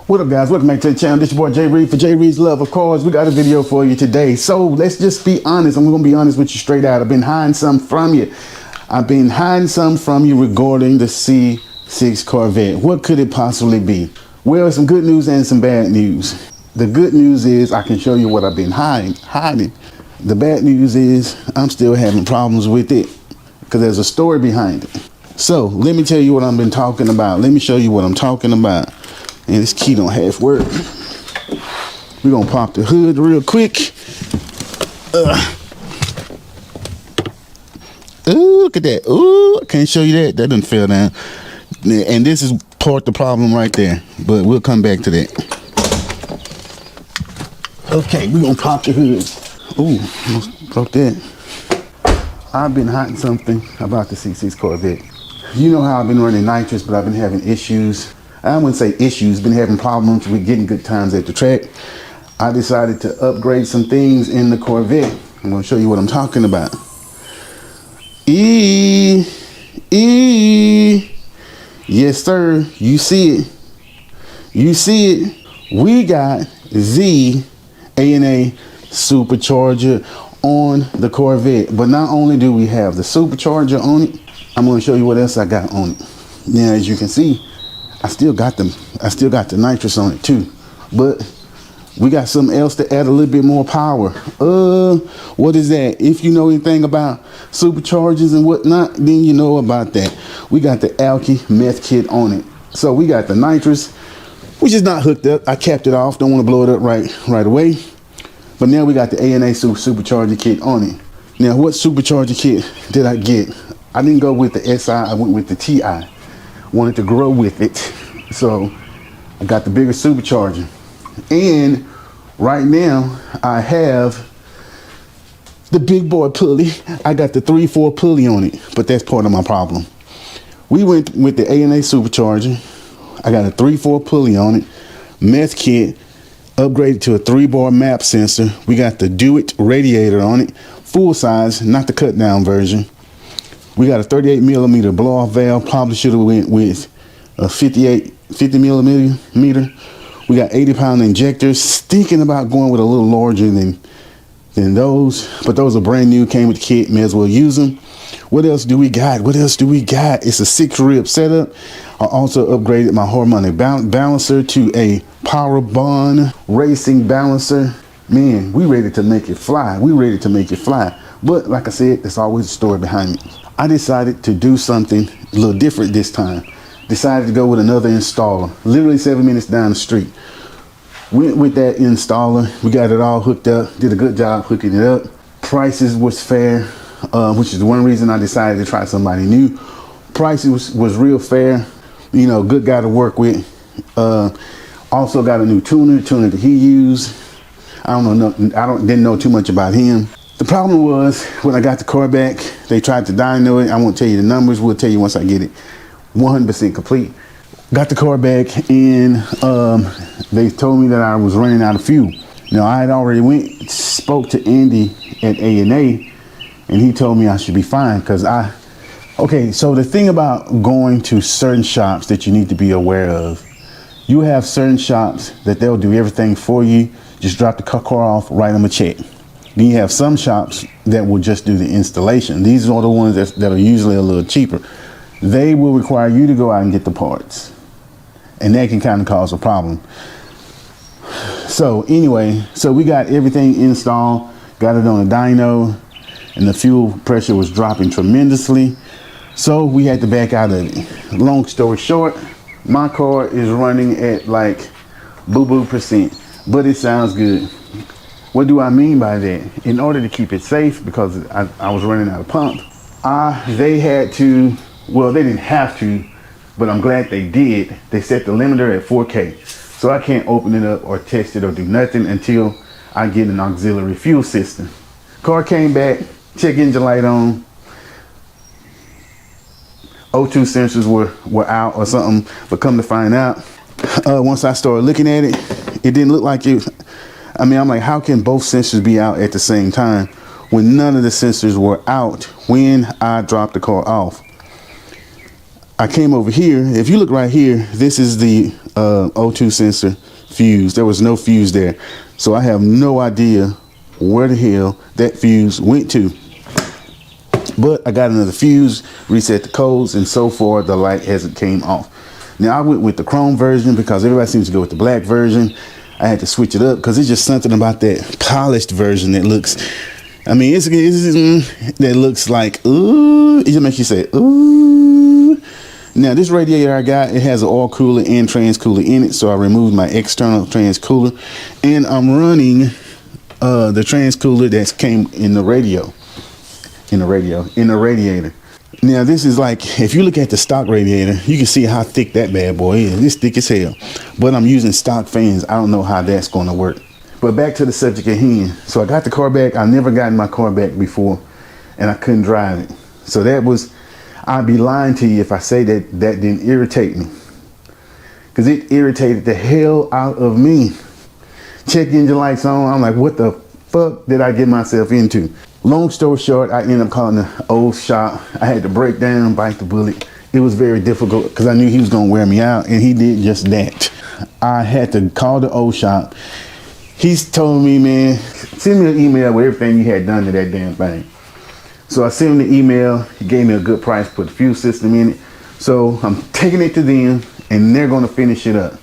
What up, guys? Welcome back to the channel. This your boy Jay Reed for Jay Reed's Love. Of course, we got a video for you today. So let's just be honest. I'm gonna be honest with you straight out. I've been hiding something from you. Regarding the C6 Corvette. What could it possibly be? Well, some good news and some bad news. The good news is I can show you what I've been hiding. The bad news is I'm still having problems with it because there's a story behind it. So let me tell you what I've been talking about. Let me show you what I'm talking about. And this key don't half work. We're gonna pop the hood real quick. Ooh, look at that. Ooh, I can't show you that. That doesn't fell down. And this is part the problem right there. But we'll come back to that. Okay, we're gonna pop the hood. Ooh, almost broke that. I've been hiding something about the C6 Corvette. You know how I've been running nitrous, but I've been having issues. I wouldn't say issues, been having problems with getting good times at the track. I decided to upgrade some things in the Corvette. I'm gonna show you what I'm talking about. Yes, sir, you see it. You see it. We got the A&A supercharger on the Corvette. But not only do we have the supercharger on it, I'm gonna show you what else I got on it. Now, as you can see, I still got the nitrous on it too, but we got something else to add a little bit more power. What is that? If you know anything about superchargers and whatnot, then you know about that. We got the alky meth kit on it. So we got the nitrous, which is not hooked up. I capped it off. Don't want to blow it up right away. But now we got the A&A supercharger kit on it. Now, what supercharger kit did I get? I didn't go with the SI. I went with the TI. Wanted to grow with it, so I got the bigger supercharger. And right now I have the big boy pulley. I got the 3/4 pulley on it, but that's part of my problem. We went with the A&A supercharger. I got a 3/4 pulley on it, meth kit, upgraded to a 3-bar map sensor. We got the Do It radiator on it, full size, not the cut down version. We got a 38 millimeter blow off valve. Probably should have went with a 50 millimeter. We got 80-pound injectors. Thinking about going with a little larger than those, but those are brand new. Came with the kit. May as well use them. What else do we got? It's a 6-rib setup. I also upgraded my harmonic balancer to a Power Bond racing balancer. Man, we ready to make it fly. But like I said, there's always a story behind it. I decided to do something a little different this time. Decided to go with another installer, literally 7 minutes down the street. Went with that installer. We got it all hooked up. Did a good job hooking it up. Prices was fair, which is one reason I decided to try somebody new. Prices was real fair. You know, good guy to work with. Also got a new tuner that he used. Didn't know too much about him. The problem was when I got the car back, they tried to dyno it. I won't tell you the numbers. We'll tell you once I get it 100% complete. Got the car back and they told me that I was running out of fuel. Now I had already spoke to Andy at A&A and he told me I should be fine because okay, so the thing about going to certain shops that you need to be aware of, you have certain shops that they'll do everything for you. Just drop the car off, write them a check. Then you have some shops that will just do the installation. These are the ones that are usually a little cheaper. They will require you to go out and get the parts. And that can kind of cause a problem. So anyway, we got everything installed, got it on a dyno, and the fuel pressure was dropping tremendously. So we had to back out of it. Long story short, my car is running at like boo-boo %, but it sounds good. What do I mean by that? In order to keep it safe, because I was running out of pump, they had to, well, they didn't have to, but I'm glad they did. They set the limiter at 4K. So I can't open it up or test it or do nothing until I get an auxiliary fuel system. Car came back, check engine light on. O2 sensors were out or something, but come to find out, once I started looking at it, it didn't look like it. I'm like, how can both sensors be out at the same time when none of the sensors were out when I dropped the car off? I came over here. If you look right here, this is the O2 sensor fuse. There was no fuse there. So I have no idea where the hell that fuse went to. But I got another fuse, reset the codes, and so far the light hasn't came off. Now I went with the chrome version because everybody seems to go with the black version. I had to switch it up because it's just something about that polished version that looks, I mean, it's that looks like, ooh, it just makes you say, ooh. Now this radiator I got, it has an oil cooler and trans cooler in it. So I removed my external trans cooler and I'm running the trans cooler that came in the radiator. Now this is like, if you look at the stock radiator, you can see how thick that bad boy is. It's thick as hell. But I'm using stock fans. I don't know how that's going to work. But back to the subject at hand. So I got the car back. I've never gotten my car back before, and I couldn't drive it. So that was, I'd be lying to you if I say that that didn't irritate me. Because it irritated the hell out of me. Check engine lights on. I'm like, what the fuck did I get myself into? Long story short, I ended up calling the old shop. I had to break down, bite the bullet. It was very difficult because I knew he was going to wear me out, and he did just that. I had to call the old shop. He's told me, man, send me an email with everything you had done to that damn thing. So I sent him the email. He gave me a good price, put the fuel system in it. So I'm taking it to them, and they're going to finish it up.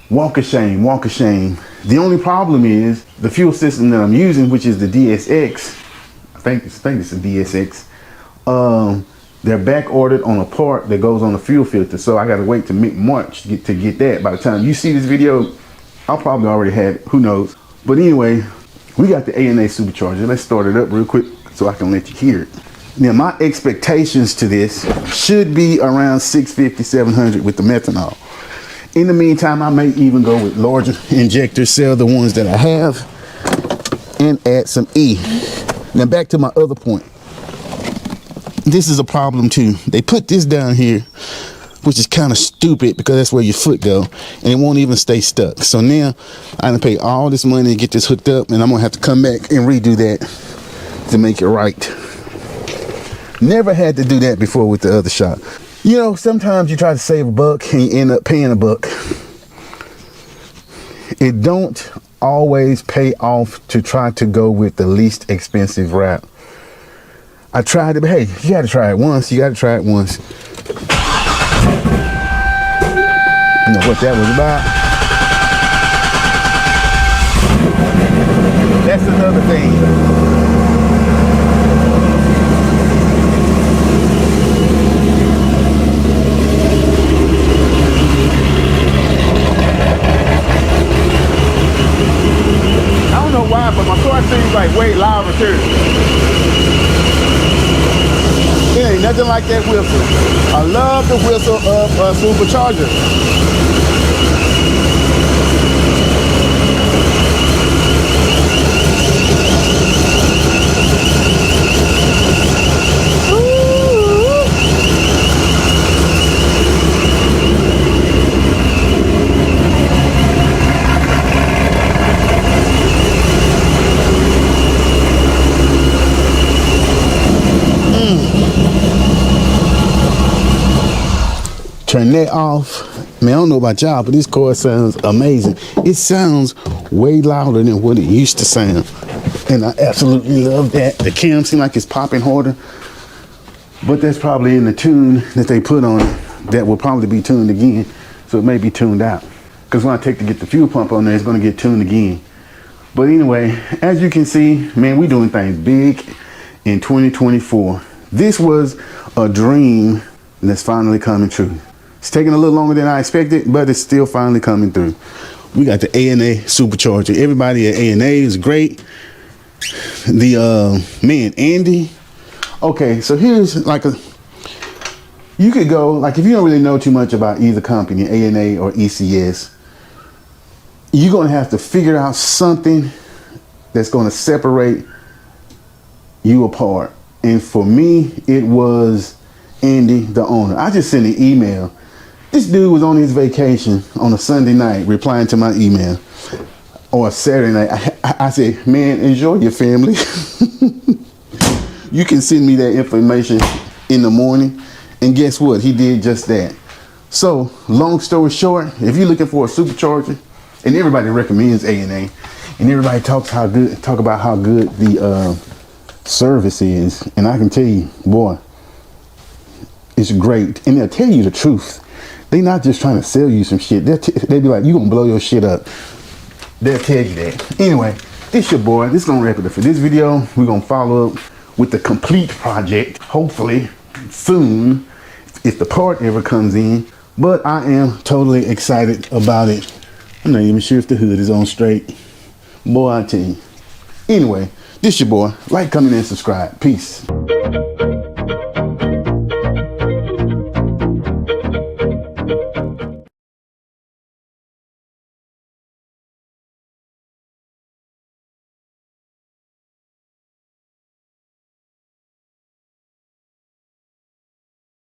Walk of shame, walk of shame. The only problem is the fuel system that I'm using, which is the DSX. I think it's a DSX. They're back ordered on a part that goes on the fuel filter. So I got to wait to mid-March to get that. By the time you see this video, I'll probably already have it. Who knows? But anyway, we got the ANA supercharger. Let's start it up real quick so I can let you hear it. Now, my expectations to this should be around 650, 700 with the methanol. In the meantime, I may even go with larger injectors, sell the ones that I have, and add some E. Now back to my other point. This is a problem too. They put this down here, which is kind of stupid because that's where your foot go, and it won't even stay stuck. So now I done pay all this money to get this hooked up, and I'm gonna have to come back and redo that to make it right. Never had to do that before with the other shop. You know, sometimes you try to save a buck and you end up paying a buck. It don't always pay off to try to go with the least expensive route. I tried it, but hey, you gotta try it once. You gotta try it once. You know what that was about? That's another thing. But my car seems like way louder too. It ain't nothing like that whistle. I love the whistle of a supercharger. Turn that off. Man, I don't know about y'all, but this car sounds amazing. It sounds way louder than what it used to sound. And I absolutely love that. The cam seems like it's popping harder, but that's probably in the tune that they put on it. That will probably be tuned again. So it may be tuned out. Because when I take to get the fuel pump on there, it's going to get tuned again. But anyway, as you can see, man, we doing things big in 2024. This was a dream that's finally coming true. It's taking a little longer than I expected, but it's still finally coming through. We got the ANA supercharger. Everybody at ANA is great. The man, Andy. Okay, so here's like you could go, like if you don't really know too much about either company, ANA or ECS, you're gonna have to figure out something that's gonna separate you apart. And for me, it was Andy, the owner. I just sent an email. This dude was on his vacation on a Sunday night replying to my email, or a Saturday night. I said, man, enjoy your family. You can send me that information in the morning And guess what? He did just that. So, long story short, if you're looking for a supercharger, and everybody recommends A&A, and everybody talk about how good the service is, and I can tell you, boy, it's great. And they'll tell you the truth. They're not just trying to sell you some shit. They'll be like, you gonna blow your shit up. They'll tell you that. Anyway, this your boy. This is gonna wrap it up for this video. We're gonna follow up with the complete project, hopefully soon, if the part ever comes in. But I am totally excited about it. I'm not even sure if the hood is on straight. Boy, I tell you. Anyway, this your boy. Like, comment, and subscribe. Peace.